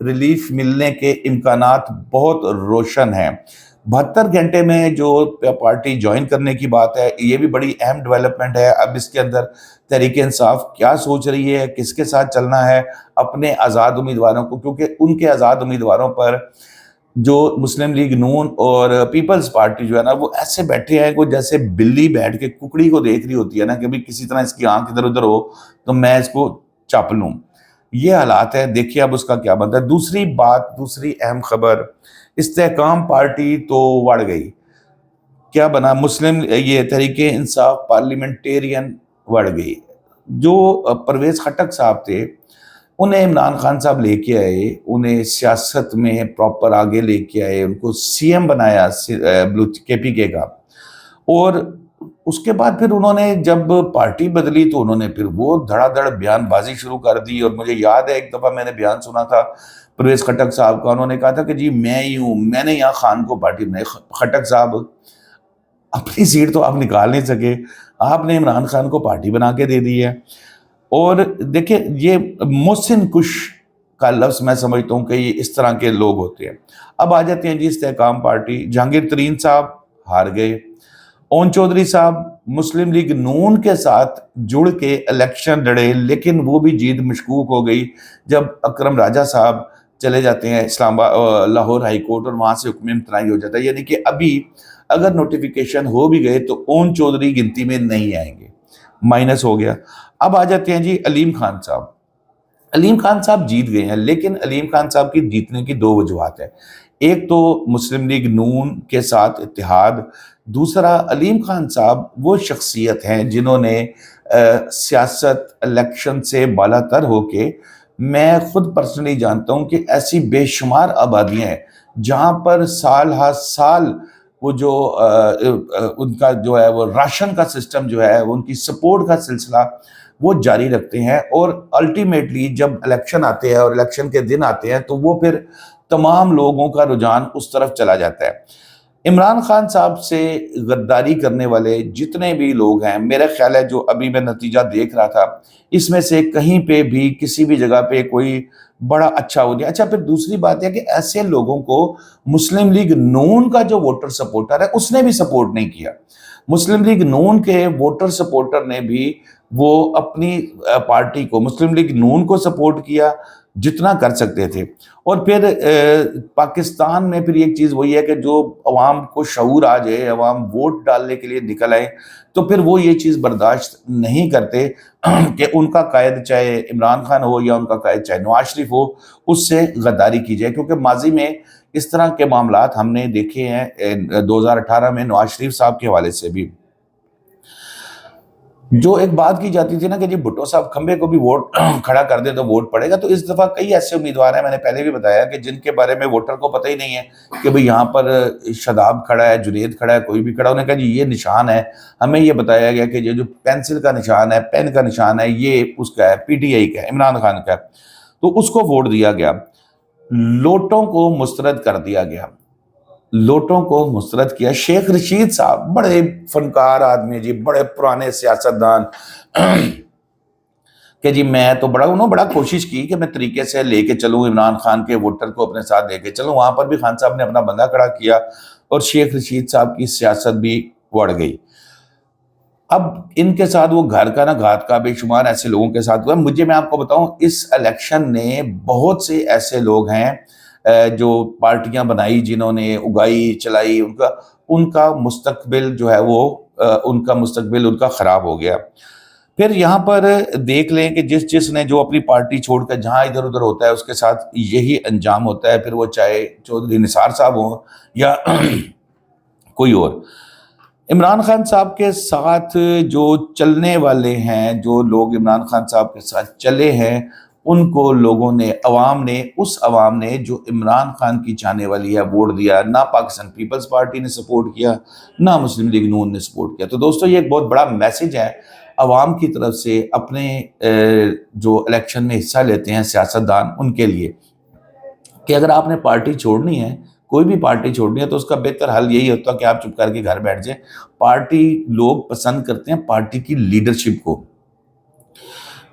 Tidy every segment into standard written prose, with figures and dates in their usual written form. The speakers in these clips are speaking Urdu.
ریلیف ملنے کے امکانات بہت روشن ہیں۔ 72 گھنٹے میں جو پارٹی جوائن کرنے کی بات ہے، یہ بھی بڑی اہم ڈیولپمنٹ ہے۔ اب اس کے اندر تحریک انصاف کیا سوچ رہی ہے، کس کے ساتھ چلنا ہے، اپنے آزاد امیدواروں کو، کیونکہ ان کے آزاد امیدواروں پر جو مسلم لیگ نون اور پیپلز پارٹی جو ہے نا، وہ ایسے بیٹھے ہیں کہ جیسے بلی بیٹھ کے ککڑی کو دیکھ رہی ہوتی ہے نا، کہ بھی کسی طرح اس کی آنکھ ادھر ادھر ہو تو میں اس کو چاپ لوں۔ یہ حالات ہے، دیکھیے اب اس کا کیا بنتا ہے۔ دوسری بات، دوسری اہم خبر، استحکام پارٹی تو وڑ گئی۔ کیا بنا؟ مسلم یہ تحریک انصاف پارلیمنٹیرین وڑ گئی۔ جو پرویز خٹک صاحب تھے، انہیں عمران خان صاحب لے کے آئے، انہیں سیاست میں پراپر آگے لے کے آئے، ان کو سی ایم بنایا کے پی کے کا، اور اس کے بعد پھر انہوں نے جب پارٹی بدلی تو انہوں نے پھر وہ دھڑا دھڑ بیان بازی شروع کر دی۔ اور مجھے یاد ہے ایک دفعہ میں نے بیان سنا تھا پرویز خٹک صاحب کا، انہوں نے کہا تھا کہ جی میں ہی ہوں، میں نے یہاں خان کو پارٹی بنائی۔ خٹک صاحب اپنی سیٹ تو آپ نکال نہیں سکے، آپ نے عمران خان کو پارٹی بنا کے دے دی ہے۔ اور دیکھیں یہ محسن کش کا لفظ میں سمجھتا ہوں کہ یہ اس طرح کے لوگ ہوتے ہیں۔ اب آ جاتے ہیں جی استحکام پارٹی۔ جہانگیر ترین صاحب ہار گئے۔ اون چودھری صاحب مسلم لیگ نون کے ساتھ جڑ کے الیکشن لڑے، لیکن وہ بھی جیت مشکوک ہو گئی جب اکرم راجہ صاحب چلے جاتے ہیں اسلام آباد لاہور ہائی کورٹ، اور وہاں سے حکم امتناعی ہو جاتا ہے۔ یعنی کہ ابھی اگر نوٹیفیکیشن ہو بھی گئے تو اون چودھری گنتی میں نہیں آئیں گے، مائنس ہو گیا۔ اب آ جاتے ہیں جی علیم خان صاحب۔ علیم خان صاحب جیت گئے ہیں، لیکن علیم خان صاحب کی جیتنے کی دو وجوہات ہیں۔ ایک تو مسلم لیگ نون کے ساتھ اتحاد، دوسرا علیم خان صاحب وہ شخصیت ہیں جنہوں نے سیاست الیکشن سے بالا تر ہو کے، میں خود پرسنلی جانتا ہوں کہ ایسی بے شمار آبادیاں ہیں جہاں پر سال ہر سال وہ جو ان کا جو ہے وہ راشن کا سسٹم جو ہے، ان کی سپورٹ کا سلسلہ وہ جاری رکھتے ہیں، اور الٹیمیٹلی جب الیکشن آتے ہیں اور الیکشن کے دن آتے ہیں تو وہ پھر تمام لوگوں کا رجحان اس طرف چلا جاتا ہے۔ عمران خان صاحب سے غداری کرنے والے جتنے بھی لوگ ہیں، میرا خیال ہے جو ابھی میں نتیجہ دیکھ رہا تھا، اس میں سے کہیں پہ بھی کسی بھی جگہ پہ کوئی بڑا اچھا ہو گیا۔ اچھا، پھر دوسری بات ہے کہ ایسے لوگوں کو مسلم لیگ نون کا جو ووٹر سپورٹر ہے اس نے بھی سپورٹ نہیں کیا۔ مسلم لیگ نون کے ووٹر سپورٹر نے بھی وہ اپنی پارٹی کو، مسلم لیگ نون کو سپورٹ کیا جتنا کر سکتے تھے۔ اور پھر پاکستان میں پھر ایک چیز وہی ہے کہ جو عوام کو شعور آ جائے، عوام ووٹ ڈالنے کے لیے نکل آئے، تو پھر وہ یہ چیز برداشت نہیں کرتے کہ ان کا قائد چاہے عمران خان ہو یا ان کا قائد چاہے نواز شریف ہو، اس سے غداری کی جائے۔ کیونکہ ماضی میں اس طرح کے معاملات ہم نے دیکھے ہیں، 2018 میں نواز شریف صاحب کے حوالے سے بھی جو ایک بات کی جاتی تھی نا کہ جی بھٹو صاحب کھمبے کو بھی ووٹ کھڑا کر دے تو ووٹ پڑے گا، تو اس دفعہ کئی ایسے امیدوار ہیں، میں نے پہلے بھی بتایا کہ جن کے بارے میں ووٹر کو پتہ ہی نہیں ہے کہ بھئی یہاں پر شاداب کھڑا ہے، جنید کھڑا ہے، کوئی بھی کھڑا، انہیں کہا جی یہ نشان ہے، ہمیں یہ بتایا گیا کہ یہ جو پینسل کا نشان ہے، پین کا نشان ہے، یہ اس کا ہے، پی ٹی آئی کا ہے، عمران خان کا ہے، تو اس کو ووٹ دیا گیا۔ لوٹوں کو مسترد کر دیا گیا، لوٹوں کو مسترد کیا۔ شیخ رشید صاحب بڑے فنکار آدمی جی، بڑے پرانے سیاستدان، کہ جی میں تو انہوں بڑا کوشش کی کہ میں طریقے سے لے کے چلوں عمران خان کے ووٹر کو اپنے ساتھ لے کے چلوں، وہاں پر بھی خان صاحب نے اپنا بندہ کھڑا کیا اور شیخ رشید صاحب کی سیاست بھی بڑھ گئی۔ اب ان کے ساتھ وہ گھر کا نہ گھات کا بے شمار ایسے لوگوں کے ساتھ ہوا۔ میں آپ کو بتاؤں، اس الیکشن نے بہت سے ایسے لوگ ہیں جو پارٹیاں بنائی، جنہوں نے اگائی چلائی، ان کا مستقبل جو ہے وہ ان کا مستقبل ان کا خراب ہو گیا۔ پھر یہاں پر دیکھ لیں کہ جس نے جو اپنی پارٹی چھوڑ کر جہاں ادھر ادھر ہوتا ہے اس کے ساتھ یہی انجام ہوتا ہے، پھر وہ چاہے چودھری نثار صاحب ہوں یا کوئی اور۔ عمران خان صاحب کے ساتھ جو چلنے والے ہیں، جو لوگ عمران خان صاحب کے ساتھ چلے ہیں، ان کو لوگوں نے، عوام نے جو عمران خان کی چاہنے والی ہے ووٹ دیا، نہ پاکستان پیپلز پارٹی نے سپورٹ کیا، نہ مسلم لیگ نون نے سپورٹ کیا۔ تو دوستو یہ ایک بہت بڑا میسج ہے عوام کی طرف سے اپنے جو الیکشن میں حصہ لیتے ہیں سیاستدان، ان کے لیے، کہ اگر آپ نے پارٹی چھوڑنی ہے، کوئی بھی پارٹی چھوڑنی ہے، تو اس کا بہتر حل یہی ہوتا ہے کہ آپ چپ کر کے گھر بیٹھ جائیں۔ پارٹی لوگ پسند کرتے ہیں پارٹی کی لیڈرشپ کو۔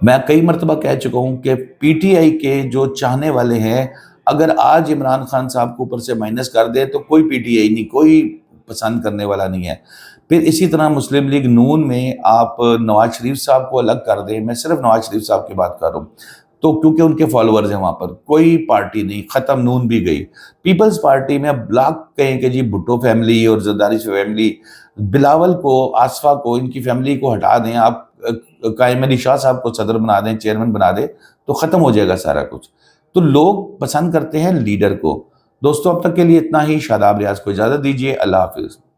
میں کئی مرتبہ کہہ چکا ہوں کہ پی ٹی آئی کے جو چاہنے والے ہیں اگر آج عمران خان صاحب کو اوپر سے مائنس کر دے تو کوئی پی ٹی آئی نہیں، کوئی پسند کرنے والا نہیں ہے۔ پھر اسی طرح مسلم لیگ نون میں آپ نواز شریف صاحب کو الگ کر دیں، میں صرف نواز شریف صاحب کی بات کر رہا ہوں، تو کیونکہ ان کے فالوورز ہیں وہاں پر، کوئی پارٹی نہیں، ختم، نون بھی گئی۔ پیپلز پارٹی میں اب بلاک کہیں کہ جی بھٹو فیملی اور زرداری فیملی، بلاول کو، آصفہ کو، ان کی فیملی کو ہٹا دیں، آپ قائم علی شاہ صاحب کو صدر بنا دیں، چیئرمین بنا دیں، تو ختم ہو جائے گا سارا کچھ۔ تو لوگ پسند کرتے ہیں لیڈر کو۔ دوستو اب تک کے لیے اتنا ہی، شاداب ریاض کو اجازت دیجیے، اللہ حافظ۔